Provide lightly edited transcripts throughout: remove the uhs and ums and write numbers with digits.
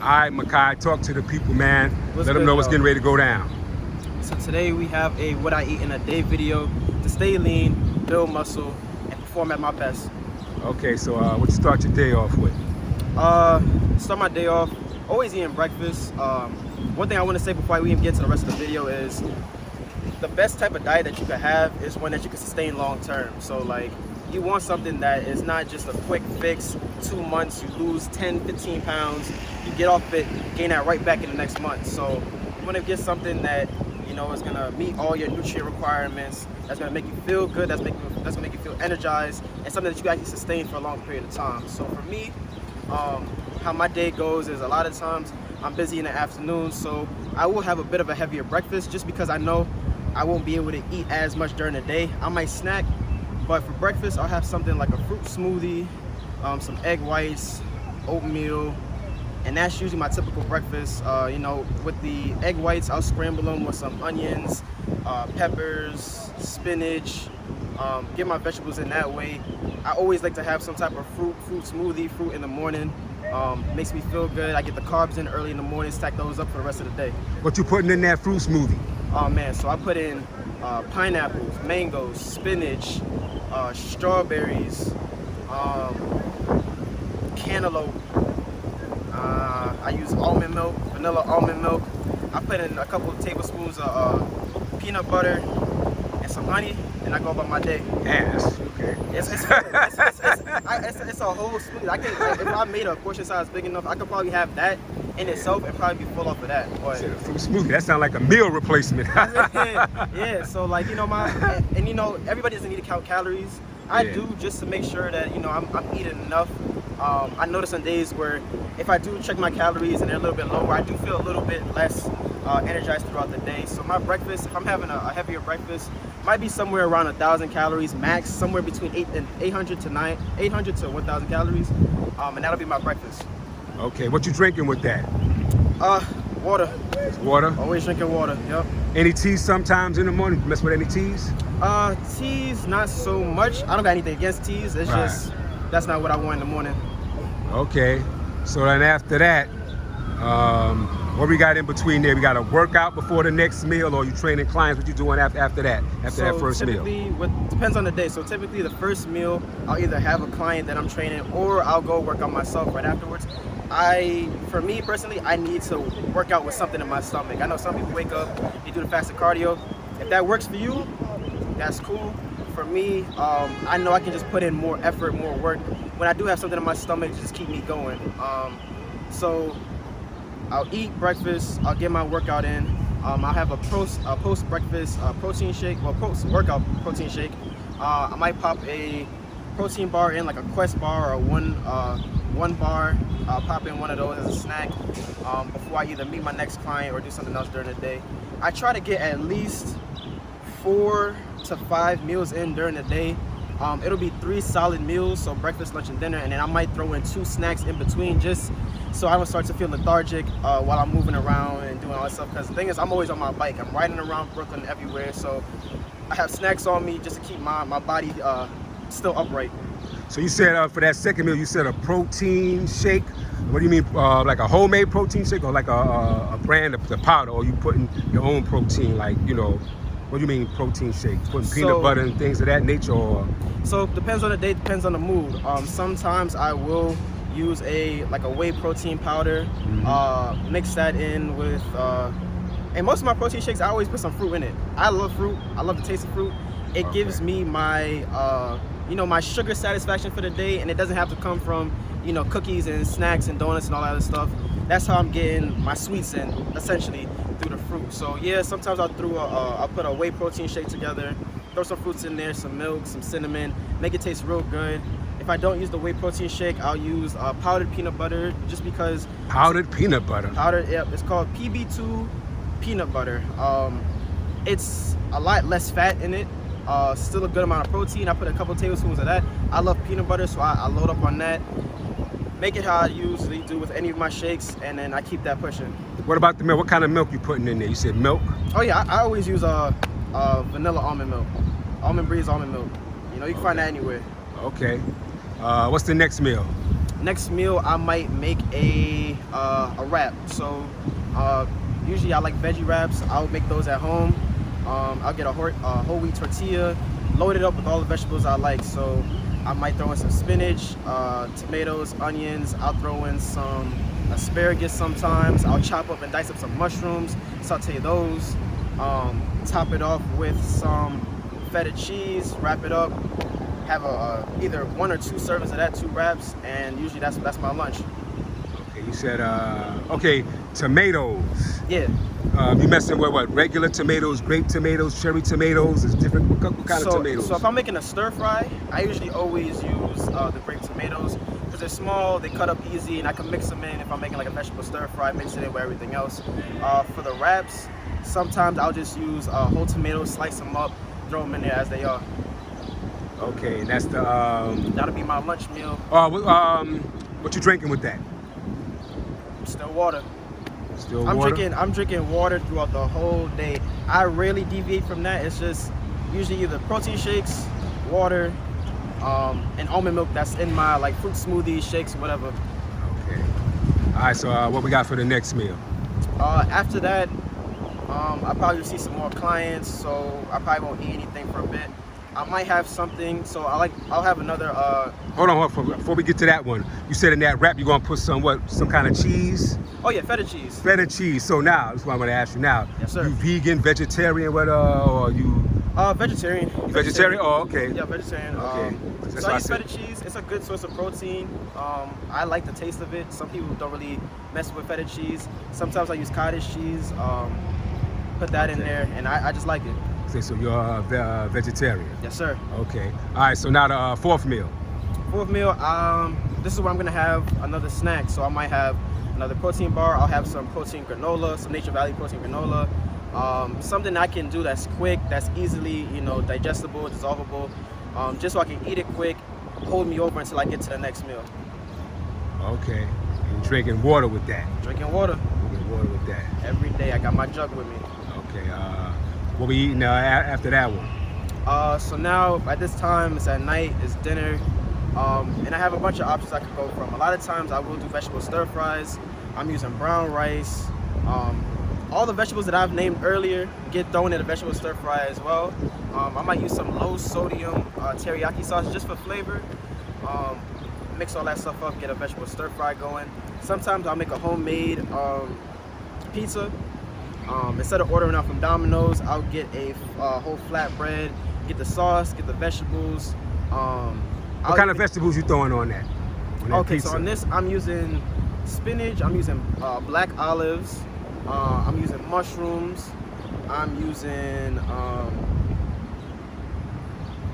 All right, Mikah, talk to the people, man. Let them know what's getting ready to go down. So today we have a what I eat in a day video to stay lean, build muscle, and perform at my best. Okay, so what you start your day off with? Start my day off always eating breakfast. One thing I want to say before we even get to the rest of the video is the best type of diet that you can have is one that you can sustain long term. So like, you want something that is not just a quick fix, 2 months, you lose 10, 15 pounds, you get off it, gain that right back in the next month. So you want to get something that, you know, is gonna meet all your nutrient requirements, that's gonna make you feel good, that's gonna make you feel energized, and something that you can actually sustain for a long period of time. So for me, how my day goes is a lot of times I'm busy in the afternoon, so I will have a bit of a heavier breakfast just because I know I won't be able to eat as much during the day. I might snack, but for breakfast I'll have something like a fruit smoothie, some egg whites, oatmeal, and that's usually my typical breakfast. You know, with the egg whites, I'll scramble them with some onions, peppers, spinach, get my vegetables in that way. I always like to have some type of fruit smoothie, fruit in the morning. Makes me feel good. I get the carbs in early in the morning, stack those up for the rest of the day. What you putting in that fruit smoothie? Oh man, so I put in pineapples, mangoes, spinach, strawberries, cantaloupe. I use almond milk, vanilla almond milk. I put in a couple of tablespoons of peanut butter and some honey, and I go about my day. Yes, okay. It's a whole smoothie. I can, if I made a portion size big enough, I could probably have that in itself and probably be full off of that. But fruit smoothie, that sounds like a meal replacement. yeah, so like, you know, and you know, everybody doesn't need to count calories. I do, just to make sure that, you know, I'm eating enough. I notice on days where if I do check my calories and they're a little bit lower, I do feel a little bit less energized throughout the day. So my breakfast, if I'm having a heavier breakfast, might be somewhere around 1,000 calories max, somewhere between 800 to 1,000 calories, and that'll be my breakfast. Okay, what you drinking with that? Water. Water? Always drinking water, yep. Any teas sometimes in the morning? You mess with any teas? Teas, not so much. I don't got anything against teas. It's just, that's not what I want in the morning. Okay, so then after that, what we got in between there? We got a workout before the next meal, or you training clients? What you doing after that? After that first meal? Depends on the day. So typically the first meal, I'll either have a client that I'm training, or I'll go work on myself right afterwards. For me personally, I need to work out with something in my stomach. I know some people wake up, they do the fasted cardio. If that works for you, that's cool. For me, I know I can just put in more effort, more work. When I do have something in my stomach, just keep me going. So I'll eat breakfast, I'll get my workout in. I'll have a post-breakfast protein shake, well, post-workout protein shake. I might pop a protein bar in, like a Quest bar or one bar. I'll pop in one of those as a snack before I either meet my next client or do something else during the day. I try to get at least 4 to 5 meals in during the day. It'll be 3 solid meals, so breakfast, lunch, and dinner, and then I might throw in 2 snacks in between just so I don't start to feel lethargic while I'm moving around and doing all that stuff. Because the thing is, I'm always on my bike. I'm riding around Brooklyn everywhere, so I have snacks on me just to keep my body still upright. So you said for that second meal, you said a protein shake. What do you mean, like a homemade protein shake, or like a brand of the powder, or you putting your own protein, like, you know? What do you mean protein shake? Putting peanut butter and things of that nature, or? So depends on the day, depends on the mood. Sometimes I will use a whey protein powder, mix that in with, and most of my protein shakes, I always put some fruit in it. I love fruit. I love the taste of fruit. It gives me my, you know, my sugar satisfaction for the day, and it doesn't have to come from, you know, cookies and snacks and donuts and all that other stuff. That's how I'm getting my sweets in, essentially, through the fruit. So yeah, sometimes I'll put a whey protein shake together, throw some fruits in there, some milk, some cinnamon, make it taste real good. If I don't use the whey protein shake, I'll use powdered peanut butter, just because. Powdered peanut butter? Powdered, yeah, it's called PB2 peanut butter. It's a lot less fat in it, still a good amount of protein. I put a couple tablespoons of that. I love peanut butter, so I load up on that. Make it how I usually do with any of my shakes, and then I keep that pushing. What about the milk? What kind of milk you putting in there? You said milk? Oh yeah, I always use vanilla almond milk. Almond Breeze almond milk. You know, you can find that anywhere. Okay. What's the next meal? Next meal, I might make a wrap. So usually I like veggie wraps. I'll make those at home. I'll get a whole wheat tortilla, load it up with all the vegetables I like. So I might throw in some spinach, tomatoes, onions. I'll throw in some asparagus sometimes. I'll chop up and dice up some mushrooms, saute those. Top it off with some feta cheese, wrap it up, have either 1 or 2 servings of that, 2 wraps, and usually that's my lunch. Okay, you said, okay, tomatoes. Yeah. You messing with what? Regular tomatoes, grape tomatoes, cherry tomatoes? It's different. What kind of tomatoes? So if I'm making a stir fry, I usually always use the grape tomatoes because they're small, they cut up easy, and I can mix them in if I'm making like a vegetable stir fry, mix it in with everything else. For the wraps, sometimes I'll just use whole tomatoes, slice them up, throw them in there as they are. Okay, and that's the. That'll be my lunch meal. What you drinking with that? Still water. Still water? I'm drinking water throughout the whole day. I rarely deviate from that. It's just usually either protein shakes, water, and almond milk that's in my like fruit smoothies, shakes, whatever. Okay. All right. So what we got for the next meal? After that, I probably will see some more clients, so I probably won't eat anything for a bit. I might have something, so I'll have another. Hold on, before we get to that one, you said in that wrap you're gonna put some kind of cheese? Oh yeah, feta cheese. Feta cheese. So now, that's what I'm gonna ask you now. Yes, sir. You vegan, vegetarian, or you? Vegetarian. You vegetarian? Oh, okay. Yeah, vegetarian. Okay. So I use feta cheese. It's a good source of protein. I like the taste of it. Some people don't really mess with feta cheese. Sometimes I use cottage cheese. Put that in there, and I just like it. So you're a vegetarian? Yes, sir. Okay. All right. So now the fourth meal. Fourth meal. This is where I'm gonna have another snack. So I might have another protein bar. I'll have some protein granola, some Nature Valley protein granola. Something I can do that's quick, that's easily, digestible, dissolvable, just so I can eat it quick, hold me over until I get to the next meal. Okay. And drinking water with that. Drinking water. Drinking water with that. Every day. I got my jug with me. Okay. What we eating after that one? So now at this time it's at night, it's dinner, and I have a bunch of options I could go from. A lot of times I will do vegetable stir fries. I'm using brown rice. All the vegetables that I've named earlier get thrown in a vegetable stir fry as well. I might use some low sodium teriyaki sauce just for flavor. Mix all that stuff up, get a vegetable stir fry going. Sometimes I'll make a homemade pizza. Instead of ordering out from Domino's, I'll get a whole flatbread, get the sauce, get the vegetables. What kind of vegetables you throwing on that? Okay, pizza? so on this, I'm using spinach, I'm using black olives, I'm using mushrooms, I'm using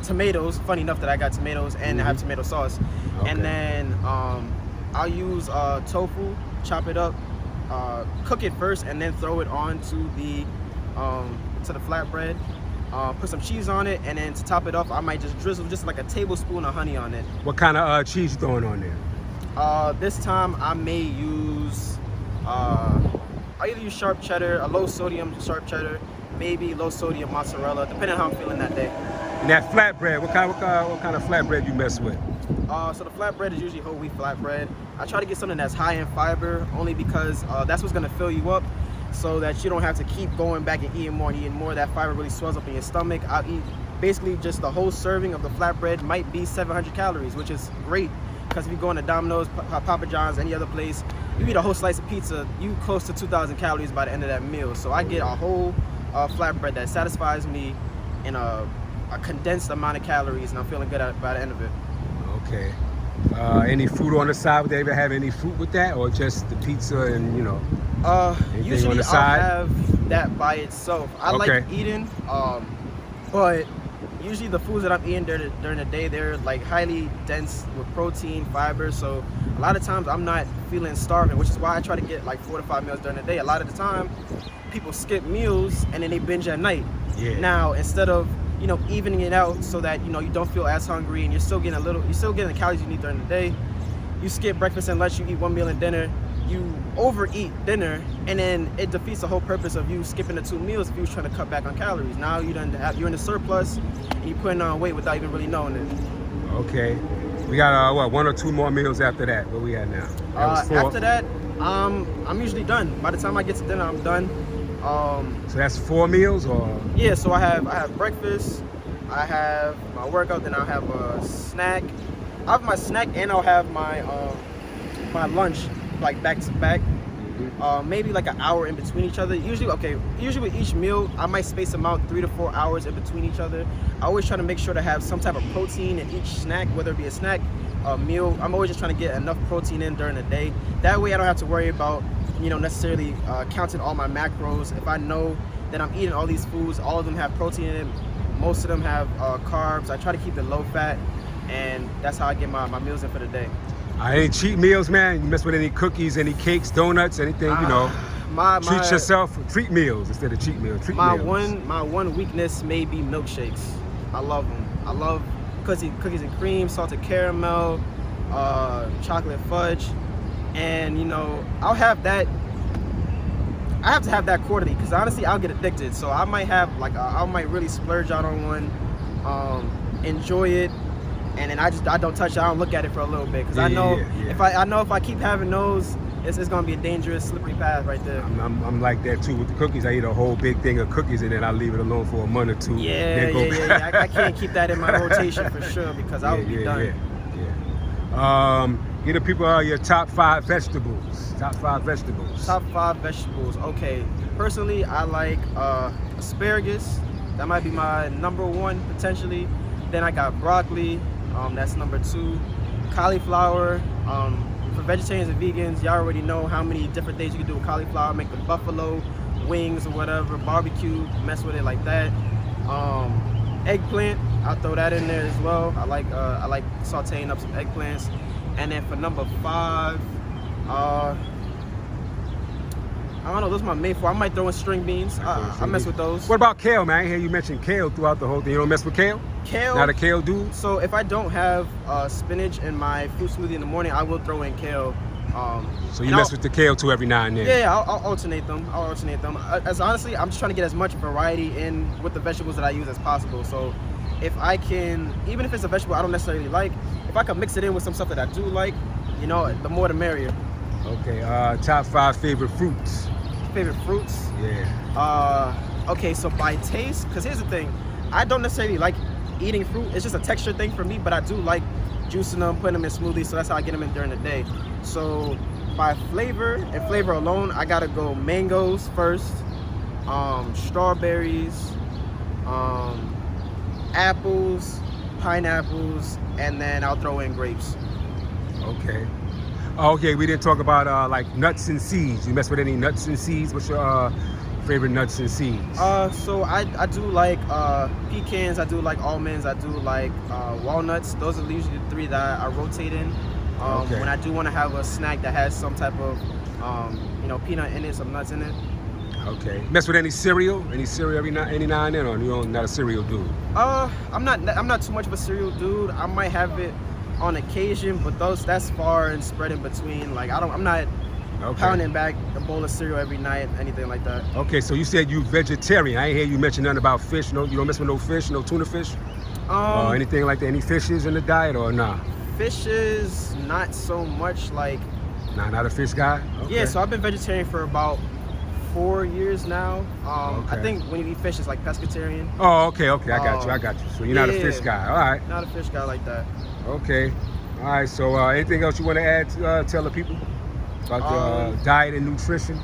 tomatoes. Funny enough that I got tomatoes and I have tomato sauce. Okay. And then I'll use tofu, chop it up, cook it first, and then throw it onto the flatbread. Put some cheese on it, and then to top it off, I might just drizzle just like a tablespoon of honey on it. What kind of cheese you throwing on there? This time I may use, I either use sharp cheddar, a low sodium sharp cheddar, maybe low sodium mozzarella, depending on how I'm feeling that day. And that flatbread, what kind of flatbread you mess with? So the flatbread is usually whole wheat flatbread. I try to get something that's high in fiber, only because that's what's gonna fill you up, so that you don't have to keep going back and eating more. That fiber really swells up in your stomach. I'll eat basically just the whole serving of the flatbread might be 700 calories, which is great, because if you go into Domino's, Papa John's, any other place, you eat a whole slice of pizza, you close to 2,000 calories by the end of that meal. So I get a whole flatbread that satisfies me in a condensed amount of calories, and I'm feeling good by the end of it. Okay. Any fruit on the side? Would they ever have any fruit with that, or just the pizza and Usually on the side? I'll have that by itself. I like eating, but usually the foods that I'm eating during the day, they're like highly dense with protein, fiber. So a lot of times I'm not feeling starving, which is why I try to get like 4 to 5 meals during the day. A lot of the time, people skip meals and then they binge at night. Yeah. Now instead of evening it out so that you don't feel as hungry and you're still getting the calories you need during the day, you skip breakfast and lunch, you eat 1 meal and dinner, you overeat dinner, and then it defeats the whole purpose of you skipping the 2 meals if you was trying to cut back on calories. Now you're in the surplus and you're putting on weight without even really knowing it. Okay. We got what, 1 or 2 more meals after that? Where we at now? That was 4. After that, I'm usually done. By the time I get to dinner, I'm done. So that's 4 meals, or? Yeah, so I have breakfast, I have my workout, then I'll have a snack. I have my snack and I'll have my my lunch like back to back. Maybe like an hour in between each other. Usually with each meal, I might space them out 3 to 4 hours in between each other. I always try to make sure to have some type of protein in each snack, whether it be a snack, a meal. I'm always just trying to get enough protein in during the day. That way I don't have to worry about, necessarily counting all my macros. If I know that I'm eating all these foods, all of them have protein in it, most of them have carbs. I try to keep it low fat, and that's how I get my meals in for the day. Any cheat meals, man? You mess with any cookies, any cakes, donuts, anything, treat yourself. Treat meals instead of cheat meals. My one weakness may be milkshakes. I love them. I love cookies and cream, salted caramel, chocolate fudge, and I'll have that. I have to have that quarterly because honestly I'll get addicted. So I might have I might really splurge out on one, enjoy it. And then I don't touch it. I don't look at it for a little bit because I know if I keep having those, it's gonna be a dangerous, slippery path right there. I'm like that too with the cookies. I eat a whole big thing of cookies and then I leave it alone for a month or 2. Yeah. I can't keep that in my rotation for sure because I would be done. Give the people your top 5 vegetables. Top 5 vegetables. Top 5 vegetables. Okay. Personally, I like asparagus. That might be my number 1 potentially. Then I got broccoli. That's number 2. Cauliflower. For vegetarians and vegans, y'all already know how many different things you can do with cauliflower. Make the buffalo wings or whatever, barbecue, mess with it like that. Eggplant, I'll throw that in there as well. I like sauteing up some eggplants. And then for number 5, I don't know, those are my main 4. I might throw in string beans. I mess with those. What about kale, man? I hear you mention kale throughout the whole thing. You don't mess with kale? Kale? Not a kale dude? So if I don't have spinach in my fruit smoothie in the morning, I will throw in kale. So you mess with the kale too every now and then? Yeah, I'll alternate them. As honestly, I'm just trying to get as much variety in with the vegetables that I use as possible. So if I can, even if it's a vegetable I don't necessarily like, if I can mix it in with some stuff that I do like, the more the merrier. Okay, top 5 favorite fruits. Favorite fruits? Yeah. Okay, so by taste, because here's the thing, I don't necessarily like eating fruit. It's just a texture thing for me, but I do like juicing them, putting them in smoothies, so that's how I get them in during the day. So by flavor and flavor alone, I gotta go mangoes first, strawberries, apples, pineapples, and then I'll throw in grapes. Okay, we didn't talk about like nuts and seeds. You mess with any nuts and seeds? What's your favorite nuts and seeds? So I do like pecans, I do like almonds, I do like walnuts. Those are usually the 3 that I rotate in. When I do want to have a snack that has some type of peanut in it, some nuts in it. Okay. Mess with any cereal? Any cereal any now and then, or you're not a cereal dude? I'm not too much of a cereal dude. I might have it on occasion, but that's far and spread in between. Like I'm not pounding back a bowl of cereal every night, anything like that. Okay, so you said you vegetarian. I ain't hear you mention nothing about fish. No, you don't mess with no fish, no tuna fish, or anything like that. Any fishes in the diet or nah? Fishes, not so much. Like, nah, not a fish guy. Okay. Yeah, so I've been vegetarian for about 4 years now. I think when you eat fish, it's like pescatarian. Oh, okay, I got you. So you're not a fish guy. All right. Not a fish guy like that. Okay. All right. So anything else you want to add to tell the people about the diet and nutrition?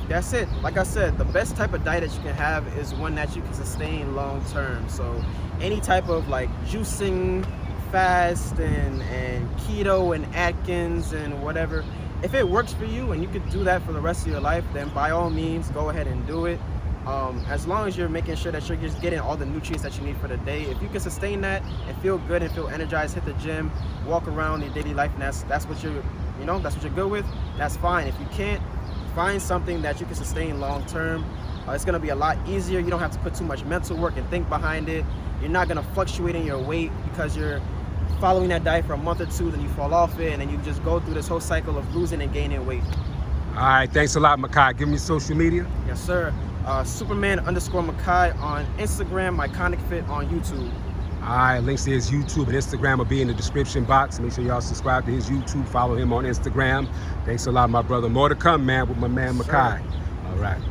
That's it. Like I said, the best type of diet that you can have is one that you can sustain long term. So any type of like juicing, fast, and keto and Atkins and whatever, if it works for you and you could do that for the rest of your life, then by all means go ahead and do it. As long as you're making sure that you're just getting all the nutrients that you need for the day. If you can sustain that and feel good and feel energized, hit the gym, walk around your daily life, and that's what you're good with, that's fine. If you can't, find something that you can sustain long term. It's gonna be a lot easier. You don't have to put too much mental work and think behind it. You're not gonna fluctuate in your weight because you're following that diet for a month or 2, then you fall off it, and then you just go through this whole cycle of losing and gaining weight. All right, thanks a lot, Mikah. Give me social media. Yes, sir. Superman_Mikah on Instagram, Iconic Fit on YouTube. All right, links to his YouTube and Instagram will be in the description box. Make sure y'all subscribe to his YouTube, follow him on Instagram. Thanks a lot, my brother. More to come, man, with my man Mikah. All right.